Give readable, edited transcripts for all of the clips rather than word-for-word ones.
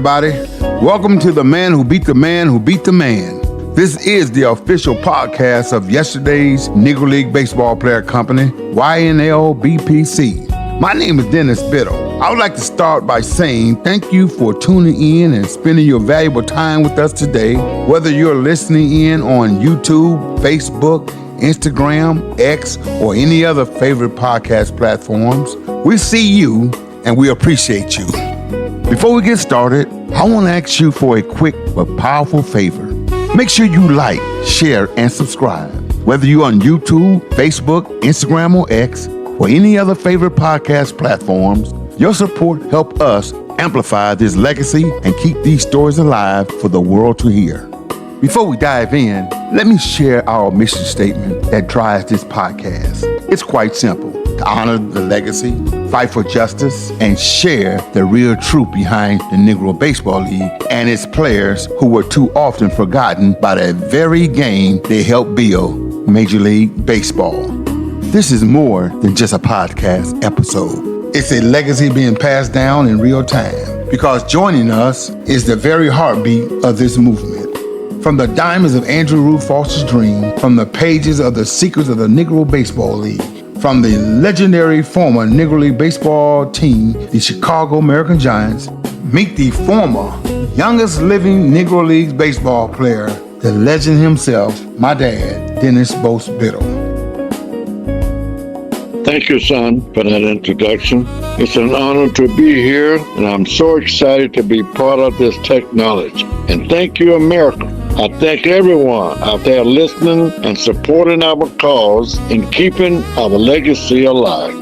everybody. Welcome to The Man Who Beat the Man Who Beat the Man. This is the official podcast of yesterday's Negro League Baseball Player Company, YNLBPC. My name is Dennis Biddle. I would like to start by saying thank you for tuning in and spending your valuable time with us today. Whether you're listening in on YouTube, Facebook, Instagram, X, or any other favorite podcast platforms, we see you and we appreciate you. Before we get started, I want to ask you for a quick but powerful favor. Make sure you like, share, and subscribe. Whether you're on YouTube, Facebook, Instagram, or X, or any other favorite podcast platforms, your support helps us amplify this legacy and keep these stories alive for the world to hear. Before we dive in, let me share our mission statement that drives this podcast. It's quite simple: to honor the legacy, fight for justice, and share the real truth behind the Negro Baseball League and its players who were too often forgotten by the very game they helped build, Major League Baseball. This is more than just a podcast episode. It's a legacy being passed down in real time, because joining us is the very heartbeat of this movement. From the diamonds of Andrew Ruth Foster's dream, from the pages of the secrets of the Negro Baseball League, from the legendary former Negro League baseball team, the Chicago American Giants, meet the former youngest living Negro League baseball player, the legend himself, my dad, Dennis Bose Biddle. Thank you, son, for that introduction. It's an honor to be here, and I'm so excited to be part of this technology. And thank you, America. I thank everyone out there listening and supporting our cause in keeping our legacy alive.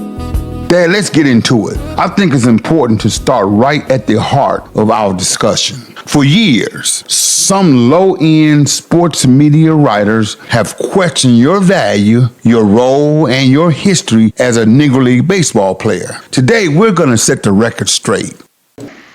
Dad, let's get into it. I think it's important to start right at the heart of our discussion. For years, some low-end sports media writers have questioned your value, your role, and your history as a Negro League baseball player. Today, we're going to set the record straight.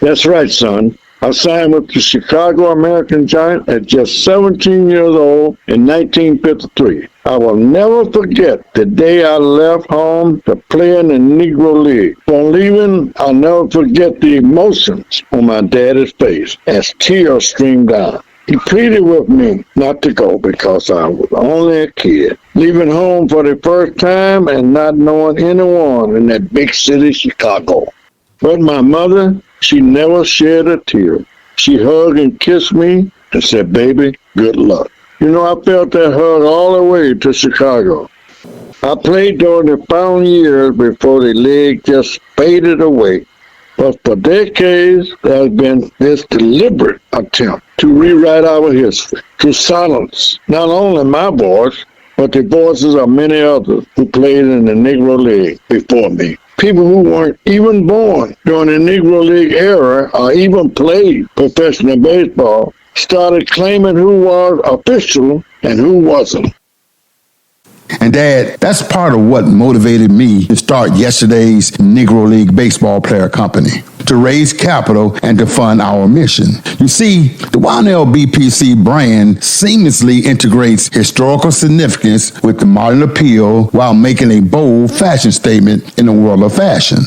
That's right, son. I signed with the Chicago American Giants at just 17 years old in 1953. I will never forget the day I left home to play in the Negro League. On leaving, I'll never forget the emotions on my daddy's face as tears streamed down. He pleaded with me not to go because I was only a kid, leaving home for the first time and not knowing anyone in that big city, Chicago. But my mother, she never shed a tear. She hugged and kissed me and said, "Baby, good luck." You know, I felt that hug all the way to Chicago. I played during the final years before the league just faded away. But for decades, there has been this deliberate attempt to rewrite our history, to silence not only my voice, but the voices of many others who played in the Negro League before me. People who weren't even born during the Negro League era or even played professional baseball started claiming who was official and who wasn't. And Dad, that's part of what motivated me to start yesterday's Negro League Baseball Player Company, to raise capital and to fund our mission. You see, the YNLBPC brand seamlessly integrates historical significance with the modern appeal while making a bold fashion statement in the world of fashion.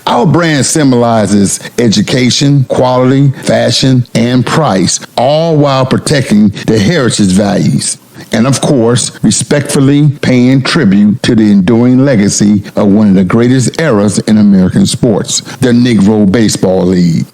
Our brand symbolizes education, quality, fashion, and price, all while protecting the heritage values. And of course, respectfully paying tribute to the enduring legacy of one of the greatest eras in American sports, the Negro Baseball League.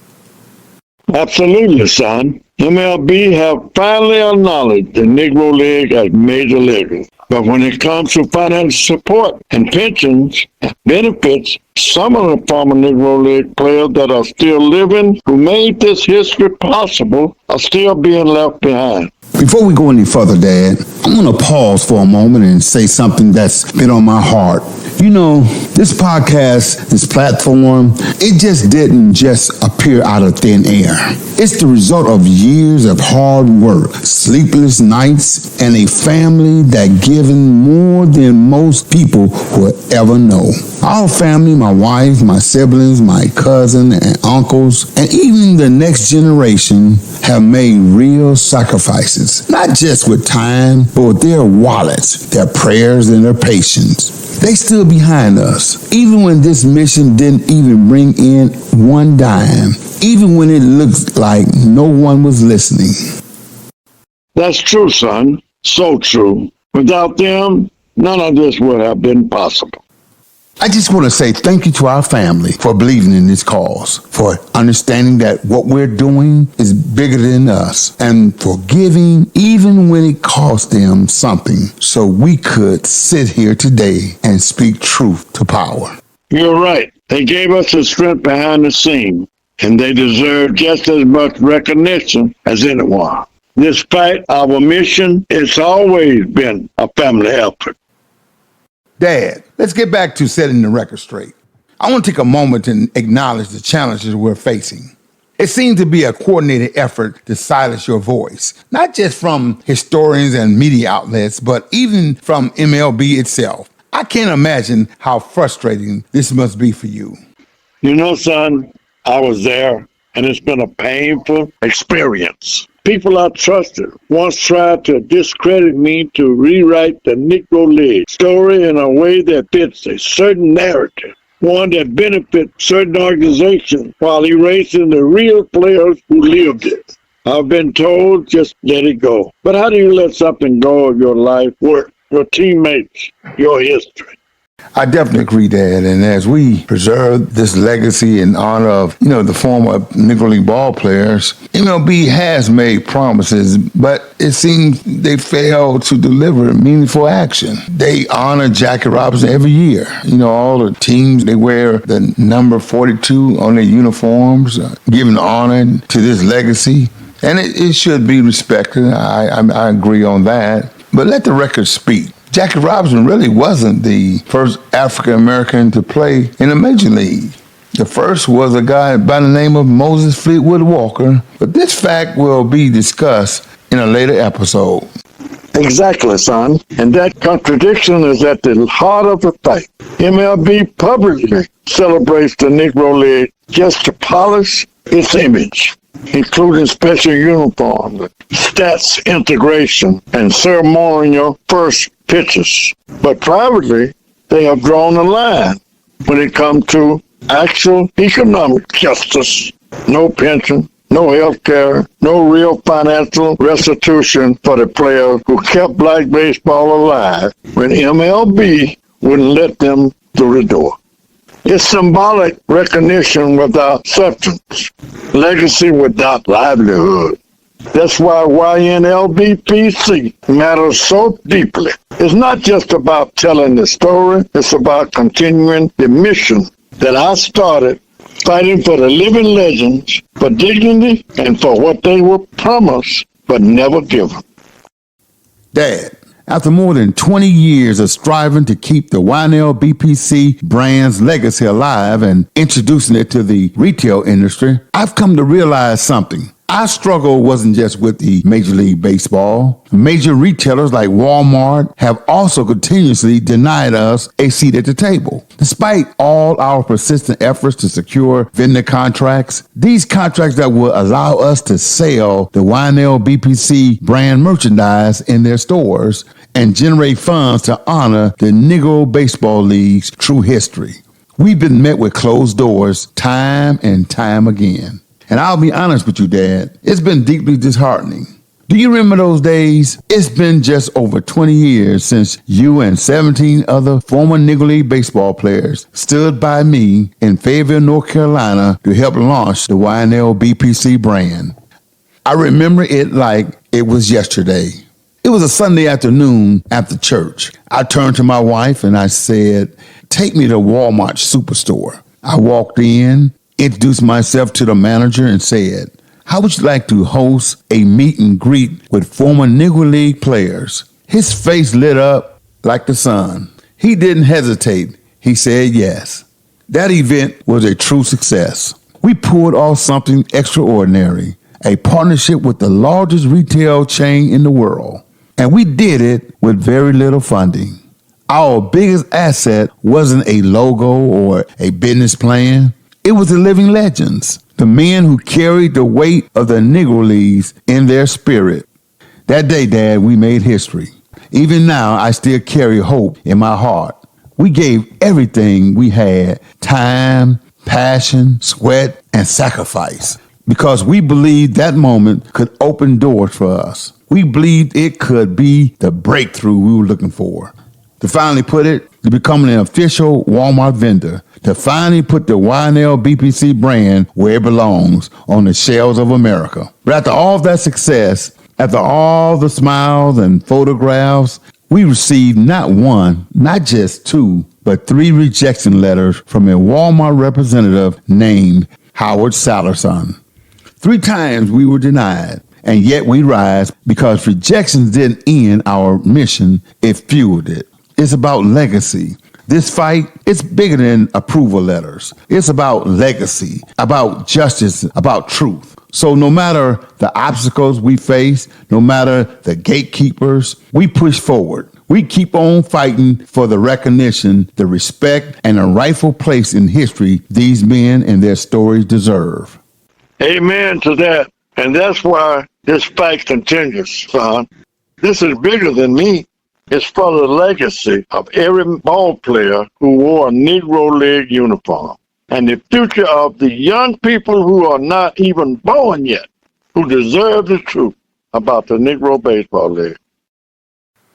Absolutely, son. MLB have finally acknowledged the Negro League as major league. But when it comes to financial support and pensions and benefits, some of the former Negro League players that are still living, who made this history possible, are still being left behind. Before we go any further, Dad, I'm going to pause for a moment and say something that's been on my heart. You know, this podcast, this platform, it just didn't just appear out of thin air. It's the result of years of hard work, sleepless nights, and a family that given more than most people will ever know. Our family, my wife, my siblings, my cousin and uncles, and even the next generation have made real sacrifices. hands, not just with time, but with their wallets, their prayers, and their patience. They stood behind us, even when this mission didn't even bring in one dime, even when it looked like no one was listening. That's true, son. So true. Without them, none of this would have been possible. I just want to say thank you to our family for believing in this cause, for understanding that what we're doing is bigger than us, and for giving even when it cost them something so we could sit here today and speak truth to power. You're right. They gave us the strength behind the scene, and they deserve just as much recognition as anyone. Despite our mission, it's always been a family effort. Dad, let's get back to setting the record straight. I want to take a moment to acknowledge the challenges we're facing. It seems to be a coordinated effort to silence your voice, not just from historians and media outlets, but even from MLB itself. I can't imagine how frustrating this must be for you. You know, son, I was there, and it's been a painful experience. People I trusted once tried to discredit me to rewrite the Negro League story in a way that fits a certain narrative, one that benefits certain organizations while erasing the real players who lived it. I've been told just let it go. But how do you let something go of your life, work, your teammates, your history? I definitely agree, Dad. And as we preserve this legacy in honor of, the former Negro League ball players, MLB has made promises, but it seems they failed to deliver meaningful action. They honor Jackie Robinson every year. All the teams, they wear the number 42 on their uniforms, giving honor to this legacy. And it should be respected. I agree on that. But let the record speak. Jackie Robinson really wasn't the first African-American to play in a major league. The first was a guy by the name of Moses Fleetwood Walker, but this fact will be discussed in a later episode. Exactly, son. And that contradiction is at the heart of the fight. MLB publicly celebrates the Negro League just to polish its image, including special uniforms, stats integration, and ceremonial first pitches. But privately, they have drawn a line when it comes to actual economic justice. No pension, no health care, no real financial restitution for the players who kept black baseball alive when MLB wouldn't let them through the door. It's symbolic recognition without substance, legacy without livelihood. That's why YNLBPC matters so deeply. It's not just about telling the story, it's about continuing the mission that I started, fighting for the living legends, for dignity, and for what they were promised but never given. Dad, after more than 20 years of striving to keep the YNLBPC brand's legacy alive and introducing it to the retail industry, I've come to realize something. Our struggle wasn't just with the Major League Baseball. Major retailers like Walmart have also continuously denied us a seat at the table. Despite all our persistent efforts to secure vendor contracts, these contracts that will allow us to sell the YNLBPC brand merchandise in their stores and generate funds to honor the Negro Baseball League's true history. We've been met with closed doors time and time again. And I'll be honest with you, Dad, it's been deeply disheartening. Do you remember those days? It's been just over 20 years since you and 17 other former Negro League baseball players stood by me in Fayetteville, North Carolina to help launch the YNLBPC brand. I remember it like it was yesterday. It was a Sunday afternoon after church. I turned to my wife and I said, "Take me to Walmart Superstore." I walked in, introduced myself to the manager and said, "How would you like to host a meet and greet with former Negro League players?" His face lit up like the sun. He didn't hesitate. He said yes. That event was a true success. We pulled off something extraordinary, a partnership with the largest retail chain in the world. And we did it with very little funding. Our biggest asset wasn't a logo or a business plan. It was the living legends, the men who carried the weight of the Negro Leagues in their spirit. That day, Dad, we made history. Even now, I still carry hope in my heart. We gave everything we had, time, passion, sweat, and sacrifice, because we believed that moment could open doors for us. We believed it could be the breakthrough we were looking for. To finally put it, to become an official Walmart vendor, to finally put the YNLBPC brand where it belongs, on the shelves of America. But after all that success, after all the smiles and photographs, we received not one, not just two, but 3 rejection letters from a Walmart representative named Howard Sallerson. 3 times we were denied, and yet we rise, because rejections didn't end our mission, it fueled it. It's about legacy. This fight, it's bigger than approval letters. It's about legacy, about justice, about truth. So no matter the obstacles we face, no matter the gatekeepers, we push forward. We keep on fighting for the recognition, the respect, and a rightful place in history these men and their stories deserve. Amen to that. And that's why this fight continues, son. This is bigger than me. It's for the legacy of every ball player who wore a Negro League uniform, and the future of the young people who are not even born yet, who deserve the truth about the Negro Baseball League.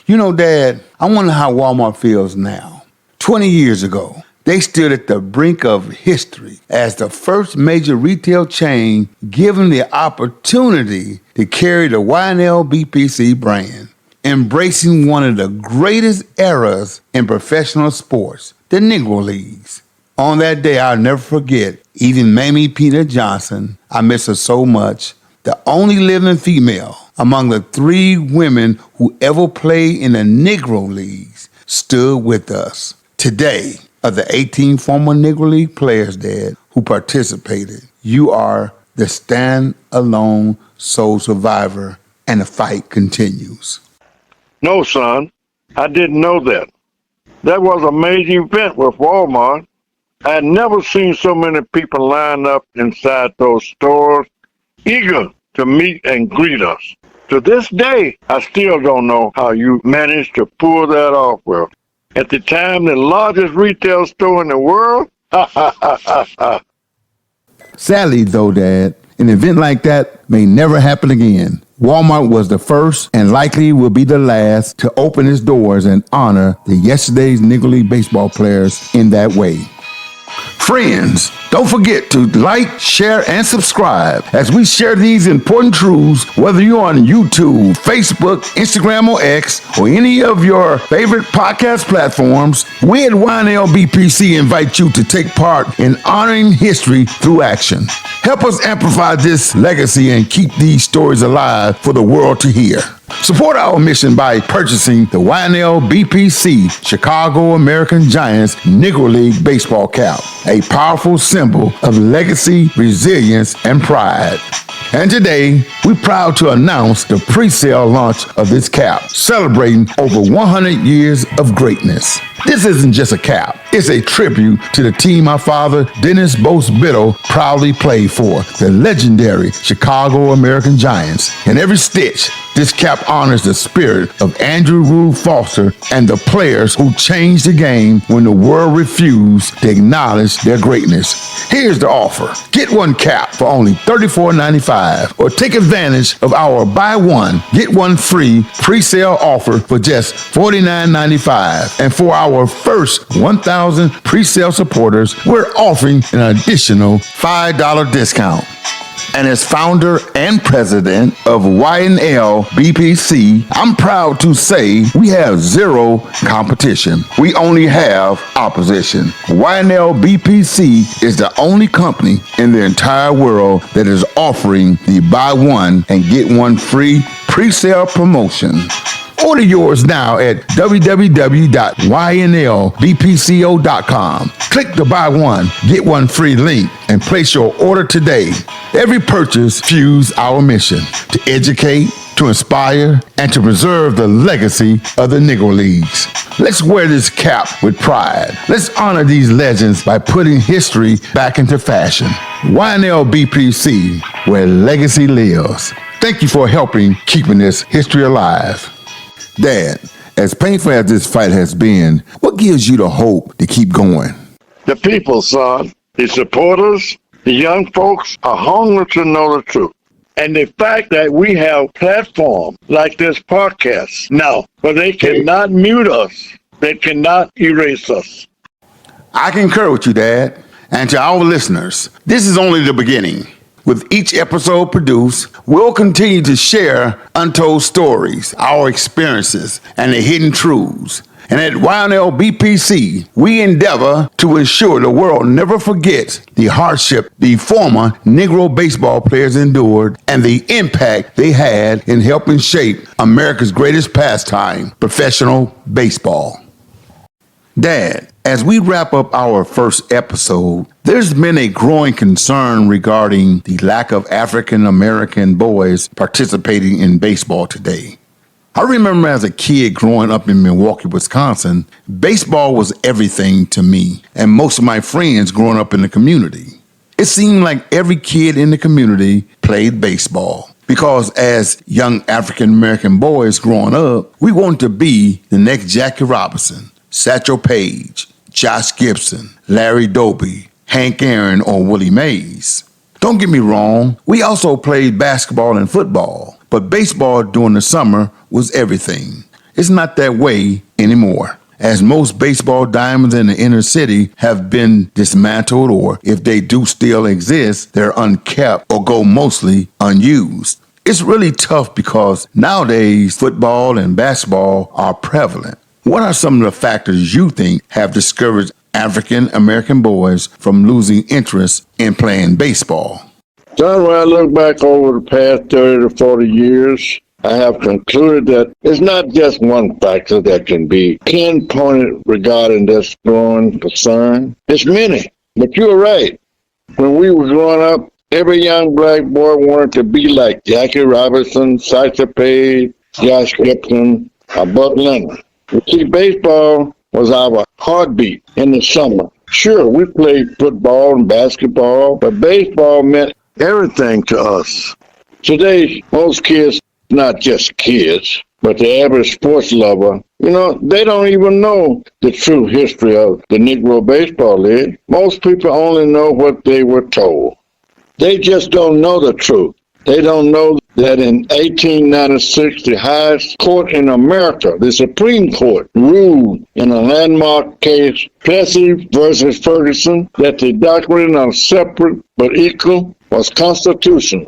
You know, Dad, I wonder how Walmart feels now. 20 years ago, they stood at the brink of history as the first major retail chain given the opportunity to carry the YNLBPC brand, embracing one of the greatest eras in professional sports, the Negro Leagues. On that day, I'll never forget, even Mamie Peanut Johnson, I miss her so much, the only living female among the 3 women who ever played in the Negro Leagues, stood with us. Today, of the 18 former Negro League players, Dad, who participated, you are the stand-alone sole survivor, and the fight continues. No, son, I didn't know that. That was a major event with Walmart. I had never seen so many people line up inside those stores, eager to meet and greet us. To this day, I still don't know how you managed to pull that off well. At the time, the largest retail store in the world? Sadly, though, Dad, an event like that may never happen again. Walmart was the first and likely will be the last to open its doors and honor the yesterday's Negro League baseball players in that way. Friends, don't forget to like, share, and subscribe as we share these important truths, whether you're on YouTube, Facebook, Instagram, or X, or any of your favorite podcast platforms. We at YNLBPC invite you to take part in honoring history through action. Help us amplify this legacy and keep these stories alive for the world to hear. Support our mission by purchasing the YNLBPC Chicago American Giants Negro League baseball cap, a powerful symbol of legacy, resilience, and pride. And today, we're proud to announce the pre-sale launch of this cap, celebrating over 100 years of greatness. This isn't just a cap. It's a tribute to the team my father, Dennis Bose Biddle, proudly played for, the legendary Chicago American Giants. In every stitch, this cap honors the spirit of Andrew Rube Foster and the players who changed the game when the world refused to acknowledge their greatness. Here's the offer. Get one cap for only $34.95, or take advantage of our buy one, get one free pre-sale offer for just $49.95. And for our first 1,000 pre-sale supporters, we're offering an additional $5 discount. And as founder and president of YNLBPC, I'm proud to say we have zero competition. We only have opposition. YNLBPC is the only company in the entire world that is offering the buy one and get one free pre-sale promotion. Order yours now at www.ynlbpco.com. Click the buy one, get one free link and place your order today. Every purchase fuels our mission to educate, to inspire, and to preserve the legacy of the Negro Leagues. Let's wear this cap with pride. Let's honor these legends by putting history back into fashion. YNLBPC, where legacy lives. Thank you for helping keeping this history alive. Dad, as painful as this fight has been, what gives you the hope to keep going? The people, son, the supporters, the young folks are hungry to know the truth. And the fact that we have platforms like this podcast now, but they cannot mute us. They cannot erase us. I concur with you, Dad. And to our listeners, this is only the beginning. With each episode produced, we'll continue to share untold stories, our experiences, and the hidden truths. And at YNLBPC, we endeavor to ensure the world never forgets the hardship the former Negro baseball players endured and the impact they had in helping shape America's greatest pastime, professional baseball. Dad, as we wrap up our first episode, there's been a growing concern regarding the lack of African American boys participating in baseball today. I remember as a kid growing up in Milwaukee, Wisconsin, baseball was everything to me and most of my friends growing up in the community. It seemed like every kid in the community played baseball because as young African American boys growing up, we wanted to be the next Jackie Robinson, Satchel Paige, Josh Gibson, Larry Doby, Hank Aaron, or Willie Mays. Don't get me wrong, we also played basketball and football, but baseball during the summer was everything. It's not that way anymore, as most baseball diamonds in the inner city have been dismantled, or if they do still exist, they're unkept or go mostly unused. It's really tough because nowadays football and basketball are prevalent. What are some of the factors you think have discouraged African American boys from losing interest in playing baseball? John, when I look back over the past 30 to 40 years, I have concluded that it's not just one factor that can be pinpointed regarding this growing concern. It's many, but you're right. When we were growing up, every young black boy wanted to be like Jackie Robinson, Satchel Paige, Josh Gibson, or Buck Leonard. You see, baseball was our heartbeat in the summer. Sure, we played football and basketball, but baseball meant everything to us. Today, most kids, not just kids, but the average sports lover, they don't even know the true history of the Negro Baseball League. Most people only know what they were told. They just don't know the truth. They don't know that in 1896, the highest court in America, the Supreme Court, ruled in a landmark case, Plessy versus Ferguson, that the doctrine of separate but equal was constitutional.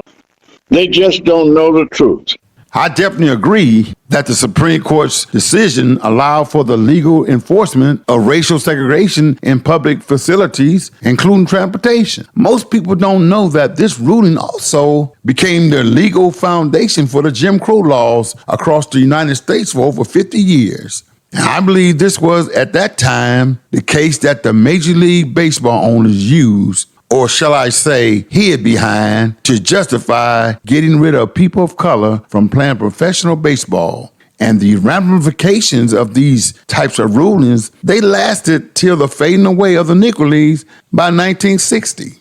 They just don't know the truth. I definitely agree that the Supreme Court's decision allowed for the legal enforcement of racial segregation in public facilities, including transportation. Most people don't know that this ruling also became the legal foundation for the Jim Crow laws across the United States for over 50 years. And I believe this was, at that time, the case that the Major League Baseball owners used, or shall I say, hid behind, to justify getting rid of people of color from playing professional baseball. And the ramifications of these types of rulings, they lasted till the fading away of the Negro Leagues by 1960.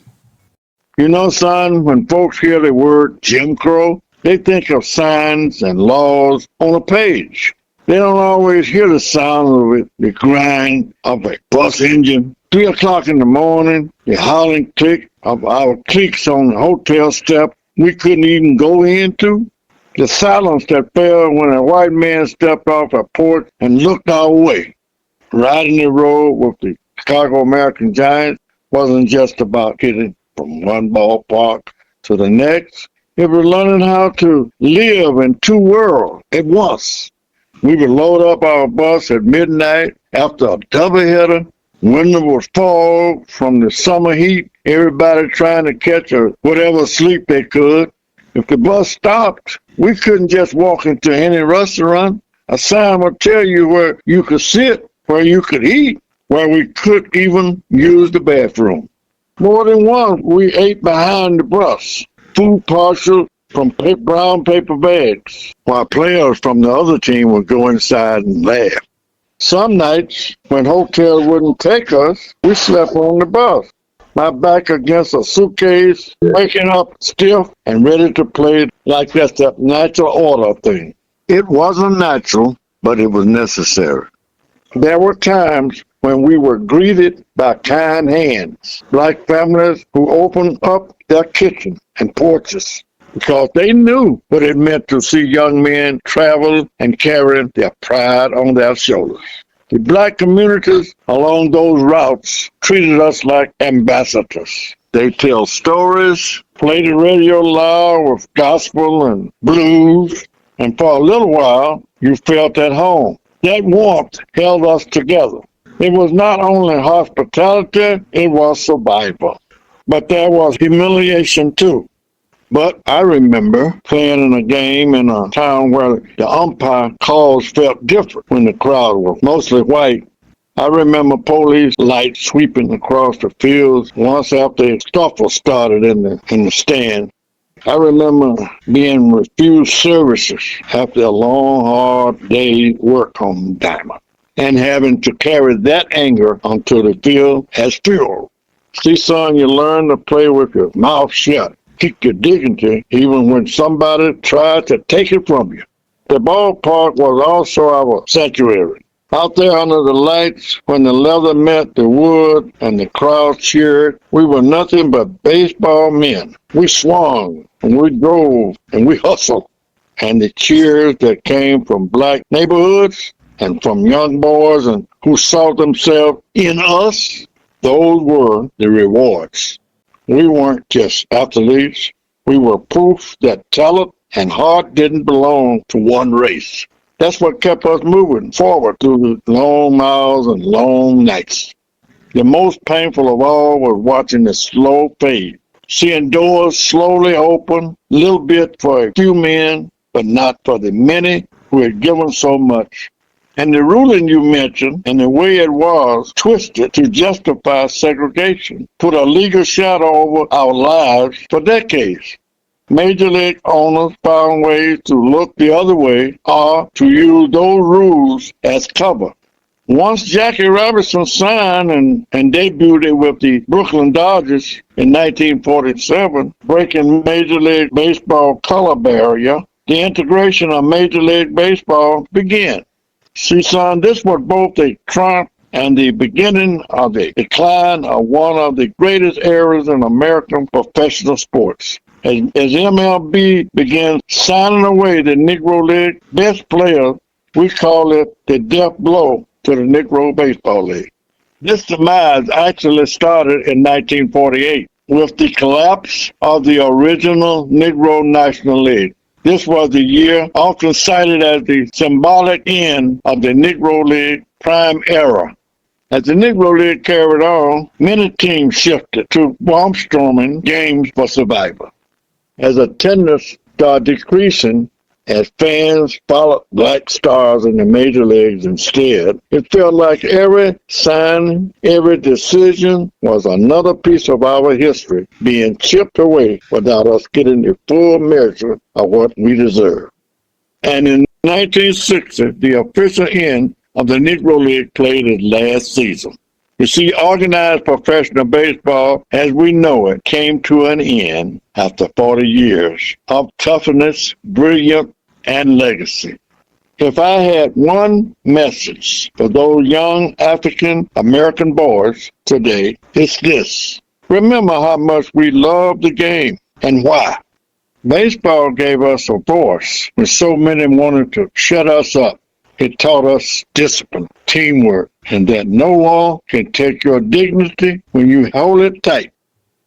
Son, when folks hear the word Jim Crow, they think of signs and laws on a page. They don't always hear the sound of it, the grind of a bus engine. 3 o'clock in the morning, the howling click of our cliques on the hotel step we couldn't even go into. The silence that fell when a white man stepped off a porch and looked our way. Riding the road with the Chicago American Giants wasn't just about getting from one ballpark to the next. It was learning how to live in two worlds at once. We would load up our bus at midnight after a doubleheader. Winter was fog from the summer heat, everybody trying to catch whatever sleep they could. If the bus stopped, we couldn't just walk into any restaurant. A sign would tell you where you could sit, where you could eat, where we could even use the bathroom. More than once, we ate behind the bus, food partial from brown paper bags, while players from the other team would go inside and laugh. Some nights, when hotels wouldn't take us, we slept on the bus. my back against a suitcase, waking up stiff and ready to play like that's the natural order thing. It wasn't natural, but it was necessary. There were times when we were greeted by kind hands, black families who opened up their kitchen and porches because they knew what it meant to see young men travel and carry their pride on their shoulders. The black communities along those routes treated us like ambassadors. They tell stories, play the radio loud with gospel and blues, and for a little while, you felt at home. That warmth held us together. It was not only hospitality, it was survival. But there was humiliation too. But I remember playing in a game in a town where the umpire calls felt different when the crowd was mostly white. I remember police lights sweeping across the fields once after the scuffle started in the stand. I remember being refused services after a long, hard day's work on diamond and having to carry that anger onto the field as fuel. See, son, you learn to play with your mouth shut. Keep your dignity even when somebody tried to take it from you. The ballpark was also our sanctuary. Out there under the lights, when the leather met the wood and the crowd cheered, we were nothing but baseball men. We swung, and we drove, and we hustled. And the cheers that came from black neighborhoods and from young boys and who saw themselves in us, those were the rewards. We weren't just athletes. We were proof that talent and heart didn't belong to one race. That's what kept us moving forward through the long miles and long nights. The most painful of all was watching the slow fade, seeing doors slowly open, a little bit for a few men, but not for the many who had given so much. And the ruling you mentioned and the way it was twisted to justify segregation put a legal shadow over our lives for decades. Major league owners found ways to look the other way or to use those rules as cover. Once Jackie Robinson signed and debuted with the Brooklyn Dodgers in 1947, breaking Major League Baseball color barrier, the integration of Major League Baseball began. See, son, this was both the triumph and the beginning of the decline of one of the greatest eras in American professional sports. As MLB began signing away the Negro League best players, we call it the death blow to the Negro Baseball League. This demise actually started in 1948 with the collapse of the original Negro National League. This was the year often cited as the symbolic end of the Negro League prime era. As the Negro League carried on, many teams shifted to barnstorming games for survival. As attendance started decreasing, as fans followed black stars in the major leagues instead, it felt like every signing, every decision was another piece of our history being chipped away without us getting the full measure of what we deserve. And in 1960, the official end of the Negro League played its last season. You see, organized professional baseball, as we know it, came to an end after 40 years of toughness, brilliance, and legacy. If I had one message for those young African American boys today, it's this. Remember how much we love the game and why. Baseball gave us a voice when so many wanted to shut us up. It taught us discipline, teamwork, and that no one can take your dignity when you hold it tight.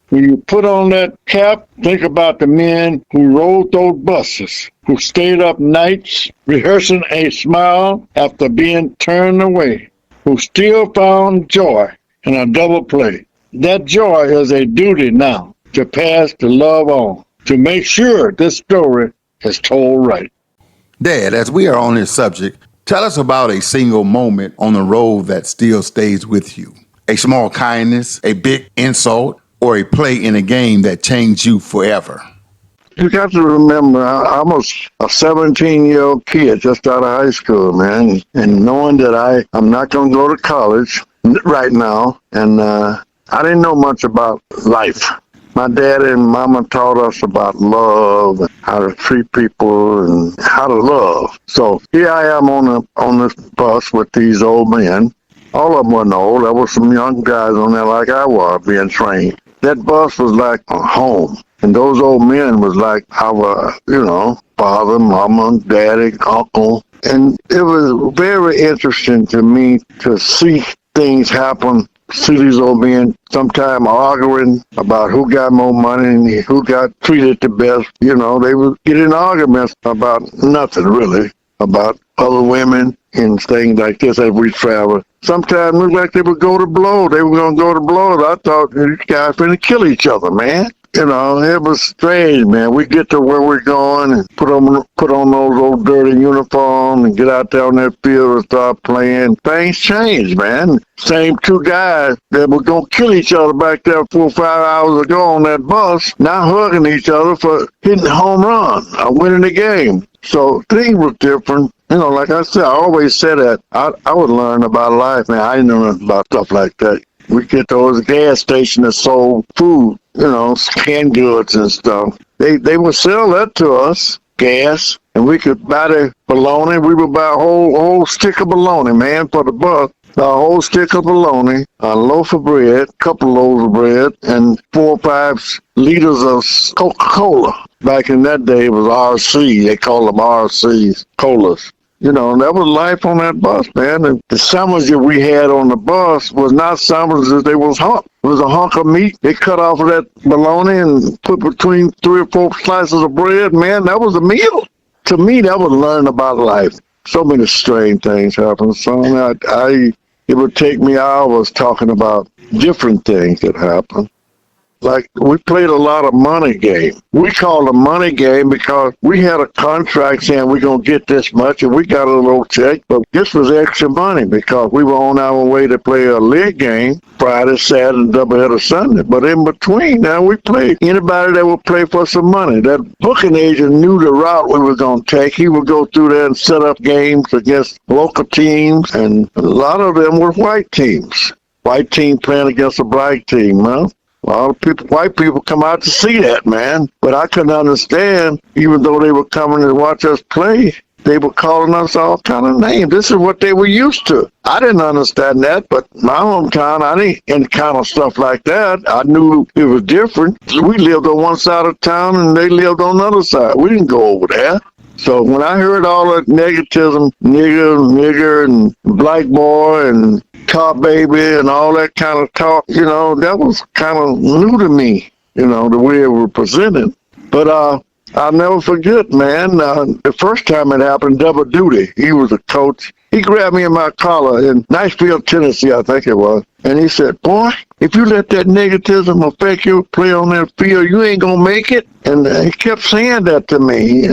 When you put on that cap, think about the men who rode those buses, who stayed up nights rehearsing a smile after being turned away, who still found joy in a double play. That joy is a duty now to pass the love on, to make sure this story is told right. Dad, as we are on this subject, tell us about a single moment on the road that still stays with you. A small kindness, a big insult, or a play in a game that changed you forever. You got to remember, I was a 17-year-old kid just out of high school, man. And knowing that I'm not going to go to college right now, and I didn't know much about life. My dad and mama taught us about love and how to treat people and how to love. So here I am on this bus with these old men. All of them wasn't old. There were some young guys on there like I was being trained. That bus was like a home. And those old men was like our, father, mama, daddy, uncle. And it was very interesting to me to see things happen. See these old men sometime arguing about who got more money and who got treated the best. They would get in arguments about nothing really, about other women and things like this as we traveled. Sometimes it looked like they would go to blow. They were going to go to blows. I thought these guys were going to kill each other, man. It was strange, man. We get to where we're going and put on those old dirty uniforms and get out there on that field and start playing. Things change, man. Same two guys that were going to kill each other back there 4 or 5 hours ago on that bus, now hugging each other for hitting a home run or winning the game. So things were different. Like I said, I always said that I would learn about life, man. I didn't know nothing about stuff like that. We get those gas stations that sold food, canned goods and stuff. They would sell that to us, gas, and we could buy the bologna. We would buy a whole stick of bologna, man, for the buck. A whole stick of bologna, a loaf of bread, a couple loaves of bread, and 4 or 5 liters of Coca-Cola. Back in that day, it was RC. They called them RCs, colas. That was life on that bus, man. And the summers that we had on the bus was not summers that they was hunk. It was a hunk of meat. They cut off of that bologna and put between 3 or 4 slices of bread. Man, that was a meal. To me, that was learning about life. So many strange things happen. So it would take me hours talking about different things that happened. Like, we played a lot of money game. We called a money game because we had a contract saying we're going to get this much, and we got a little check, but this was extra money because we were on our way to play a league game Friday, Saturday, and doubleheader Sunday. But in between, now we played anybody that would play for some money. That booking agent knew the route we were going to take. He would go through there and set up games against local teams, and a lot of them were white teams. White team playing against a black team, huh? A lot of white people come out to see that, man. But I couldn't understand, even though they were coming to watch us play, they were calling us all kind of names. This is what they were used to. I didn't understand that, but my hometown, I didn't encounter stuff like that. I knew it was different. We lived on one side of town, and they lived on the other side. We didn't go over there. So when I heard all that negativism, nigger, and black boy, and tar baby, and all that kind of talk, that was kind of new to me, the way it was presented. But I'll never forget, man, the first time it happened, Double Duty, he was a coach. He grabbed me in my collar in Nashville, Tennessee, I think it was. And he said, boy, if you let that negativism affect you, play on that field, you ain't going to make it. And he kept saying that to me.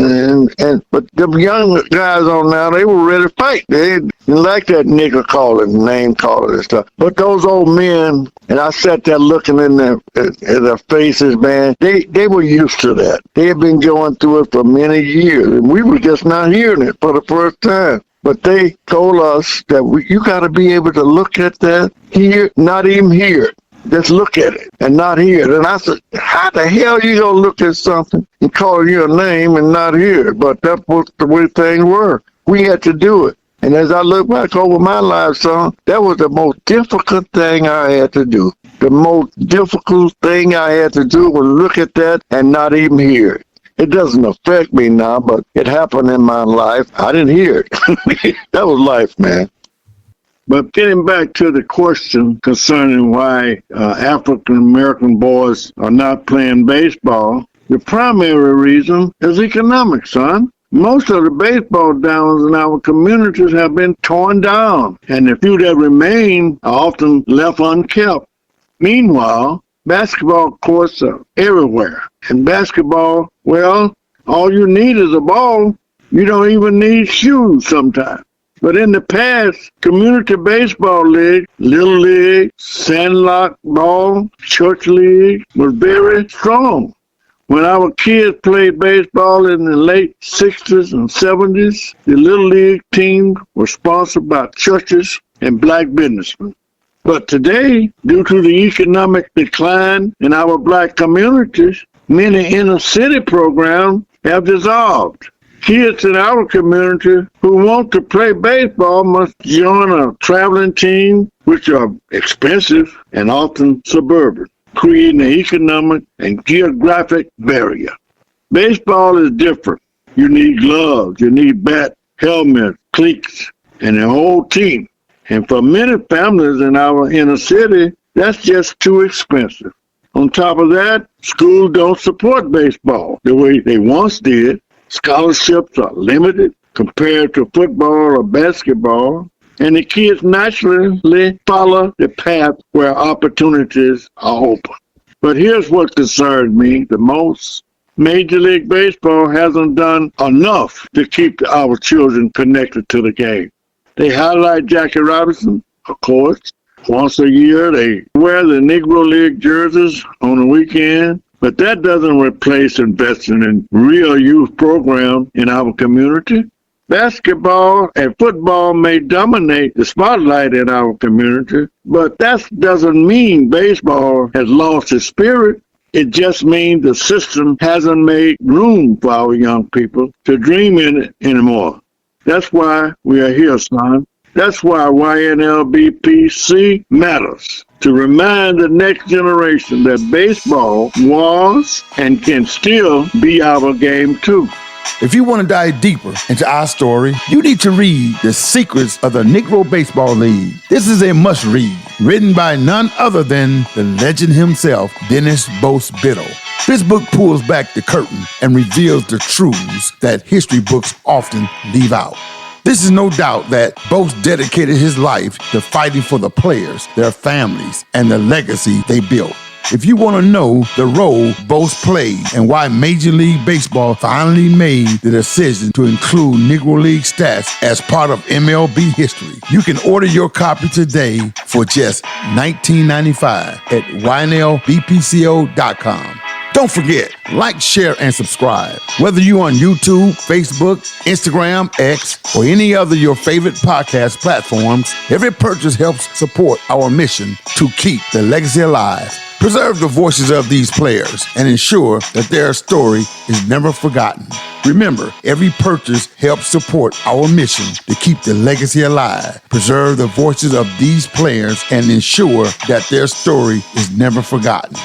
But the young guys on now, they were ready to fight. They didn't like that nigger calling, name calling and stuff. But those old men, and I sat there looking in their faces, man, they were used to that. They had been going through it for many years. And we were just not hearing it for the first time. But they told us that you got to be able to look at that, hear, not even hear it. Just look at it and not hear it. And I said, how the hell you going to look at something and call you a name and not hear it? But that was the way things were. We had to do it. And as I look back over my life, son, that was the most difficult thing I had to do. The most difficult thing I had to do was look at that and not even hear it. It doesn't affect me now, but it happened in my life. I didn't hear it. That was life, man. But getting back to the question concerning why African-American boys are not playing baseball, the primary reason is economics, son. Most of the baseball diamonds in our communities have been torn down, and the few that remain are often left unkept. Meanwhile, basketball courts are everywhere. And basketball, well, all you need is a ball. You don't even need shoes sometimes. But in the past, community baseball league, little league, sandlot ball, church league was very strong. When our kids played baseball in the late 60s and 70s, the little league team was sponsored by churches and black businessmen. But today, due to the economic decline in our black communities, many inner city programs have dissolved. Kids in our community who want to play baseball must join a traveling team, which are expensive and often suburban, creating an economic and geographic barrier. Baseball is different. You need gloves, you need bat, helmet, cleats, and a whole team. And for many families in our inner city, that's just too expensive. On top of that, schools don't support baseball the way they once did. Scholarships are limited compared to football or basketball, and the kids naturally follow the path where opportunities are open. But here's what concerns me the most. Major League Baseball hasn't done enough to keep our children connected to the game. They highlight Jackie Robinson, of course. Once a year, they wear the Negro League jerseys on the weekend. But that doesn't replace investing in real youth programs in our community. Basketball and football may dominate the spotlight in our community, but that doesn't mean baseball has lost its spirit. It just means the system hasn't made room for our young people to dream in it anymore. That's why we are here, son. That's why YNLBPC matters, to remind the next generation that baseball was and can still be our game too. If you want to dive deeper into our story, you need to read The Secrets of the Negro Baseball League. This is a must-read, written by none other than the legend himself, Dennis Bose Biddle. This book pulls back the curtain and reveals the truths that history books often leave out. This is no doubt that Bose dedicated his life to fighting for the players, their families, and the legacy they built. If you want to know the role Bose played and why Major League Baseball finally made the decision to include Negro League stats as part of MLB history, you can order your copy today for just $19.95 at YNLBPCO.com. Don't forget, like, share, and subscribe. Whether you're on YouTube, Facebook, Instagram, X, or any other your favorite podcast platforms, every purchase helps support our mission to keep the legacy alive. Preserve the voices of these players and ensure that their story is never forgotten. Remember, every purchase helps support our mission to keep the legacy alive. Preserve the voices of these players and ensure that their story is never forgotten.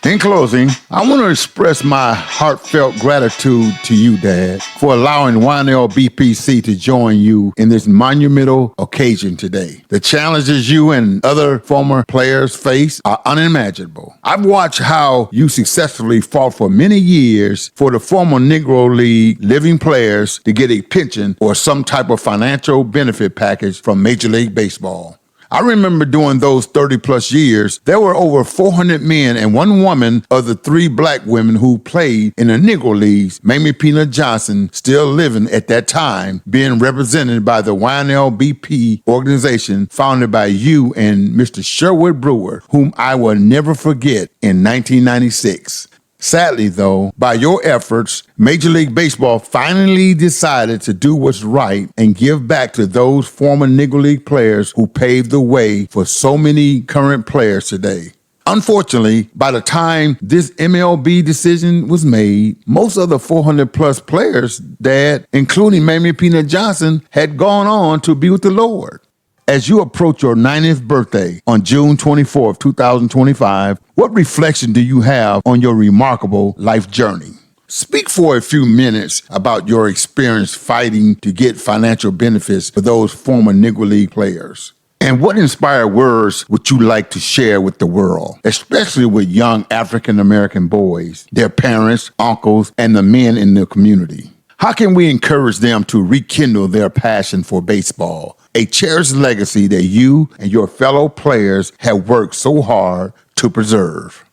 In closing, I want to express my heartfelt gratitude to you, Dad, for allowing YNLBPC to join you in this monumental occasion today. The challenges you and other former players face are unimaginable. I've watched how you successfully fought for many years for the former Negro League living players to get a pension or some type of financial benefit package from Major League Baseball. I remember during those 30-plus years, there were over 400 men and one woman of the 3 black women who played in the Negro Leagues, Mamie Peanut Johnson, still living at that time, being represented by the YNLBP organization founded by you and Mr. Sherwood Brewer, whom I will never forget, in 1996. Sadly, though, by your efforts, Major League Baseball finally decided to do what's right and give back to those former Negro League players who paved the way for so many current players today. Unfortunately, by the time this MLB decision was made, most of the 400-plus players, Dad, including Mamie Peanut Johnson, had gone on to be with the Lord. As you approach your 90th birthday on June 24, 2025, what reflection do you have on your remarkable life journey? Speak for a few minutes about your experience fighting to get financial benefits for those former Negro League players. And what inspired words would you like to share with the world, especially with young African-American boys, their parents, uncles, and the men in the community? How can we encourage them to rekindle their passion for baseball, a cherished legacy that you and your fellow players have worked so hard to preserve?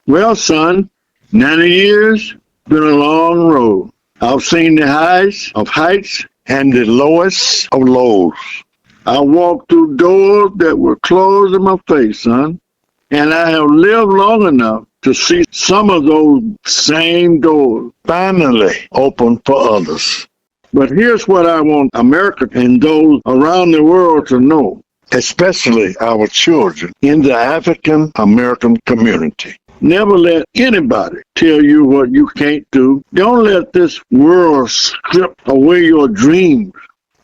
Well, son, 90 years, been a long road. I've seen the highs of heights and the lowest of lows. I walked through doors that were closed in my face, son, and I have lived long enough to see some of those same doors finally open for others. But here's what I want America and those around the world to know. especially our children in the African American community. Never let anybody tell you what you can't do. Don't let this world strip away your dreams.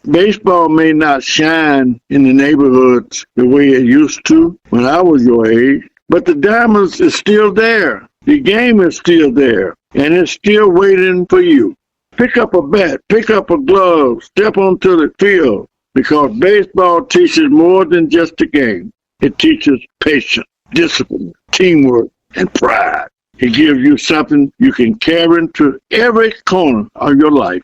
Baseball may not shine in the neighborhoods the way it used to when I was your age, but the diamonds is still there. The game is still there, and it's still waiting for you. Pick up a bat, pick up a glove, step onto the field, because baseball teaches more than just a game. It teaches patience, discipline, teamwork, and pride. It gives you something you can carry into every corner of your life.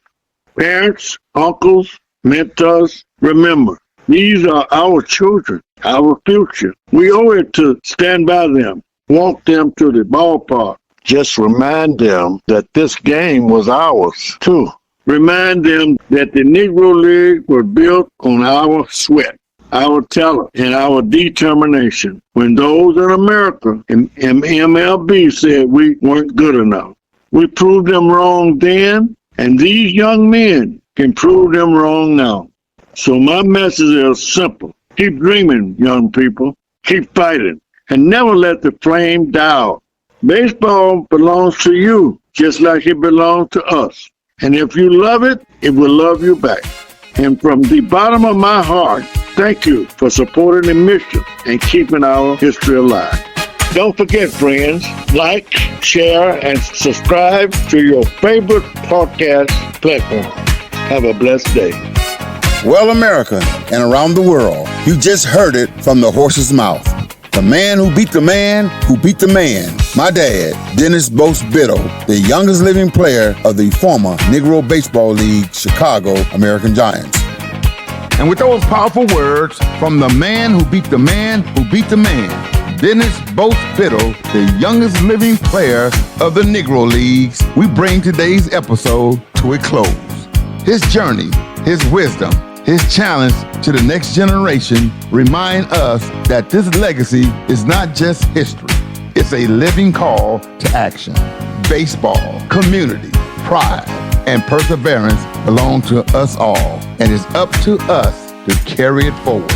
Parents, uncles, mentors, remember, these are our children, our future. We owe it to stand by them, walk them to the ballpark. Just remind them that this game was ours, too. Remind them that the Negro League was built on our sweat, our talent, and our determination. When those in America and MLB said we weren't good enough, we proved them wrong then, and these young men can prove them wrong now. So my message is simple. Keep dreaming, young people. Keep fighting, and never let the flame die out. Baseball belongs to you, just like it belongs to us. And if you love it, it will love you back. And from the bottom of my heart, thank you for supporting the mission and keeping our history alive. Don't forget, friends, like, share, and subscribe to your favorite podcast platform. Have a blessed day. Well, America and around the world, you just heard it from the horse's mouth. The man who beat the man who beat the man. My dad, Dennis Bose Biddle, the youngest living player of the former Negro Baseball League Chicago American Giants. And with those powerful words from the man who beat the man who beat the man, Dennis Bose Biddle, the youngest living player of the Negro Leagues, we bring today's episode to a close. His journey, his wisdom, his challenge to the next generation remind us that this legacy is not just history. It's a living call to action. Baseball, community, pride, and perseverance belong to us all, and it's up to us to carry it forward.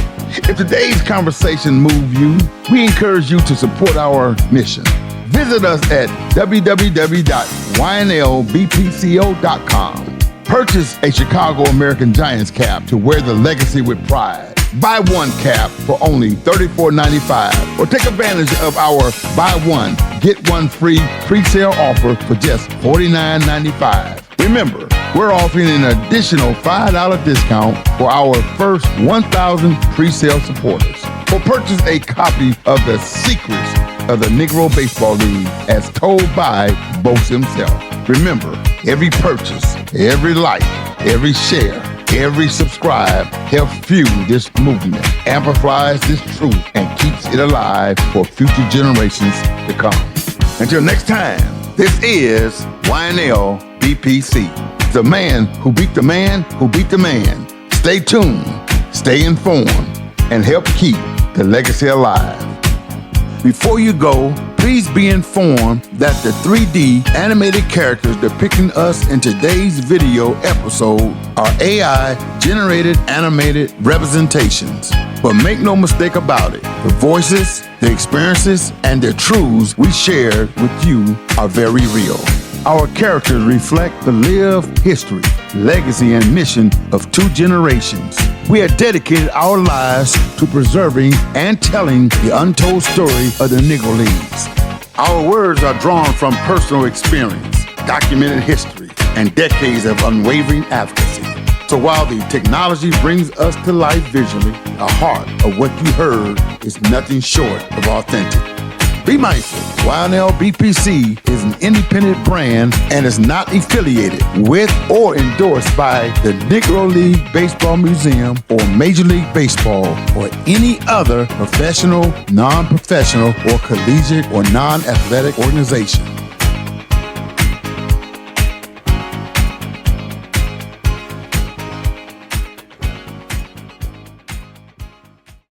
If today's conversation moved you, we encourage you to support our mission. Visit us at www.ynlbpco.com. Purchase a Chicago American Giants cap to wear the legacy with pride. Buy one cap for only $34.95 or take advantage of our buy one, get one free pre-sale offer for just $49.95. Remember, we're offering an additional $5 discount for our first 1,000 pre-sale supporters. Or purchase a copy of The Secrets of the Negro Baseball League as told by Bose himself. Remember, every purchase, every like, every share, every subscribe helps fuel this movement, amplifies this truth, and keeps it alive for future generations to come. Until next time, this is YNLBPC, the man who beat the man who beat the man. Stay tuned, stay informed, and help keep the legacy alive. Before you go, please be informed that the 3D animated characters depicting us in today's video episode are AI-generated animated representations. But make no mistake about it, the voices, the experiences, and the truths we shared with you are very real. Our characters reflect the lived history, legacy, and mission of two generations. We have dedicated our lives to preserving and telling the untold story of the Negro Leagues. Our words are drawn from personal experience, documented history, and decades of unwavering advocacy. So while the technology brings us to life visually, the heart of what you heard is nothing short of authentic. Be mindful, YNLBPC is an independent brand and is not affiliated with or endorsed by the Negro League Baseball Museum or Major League Baseball or any other professional, non-professional, or collegiate or non-athletic organization.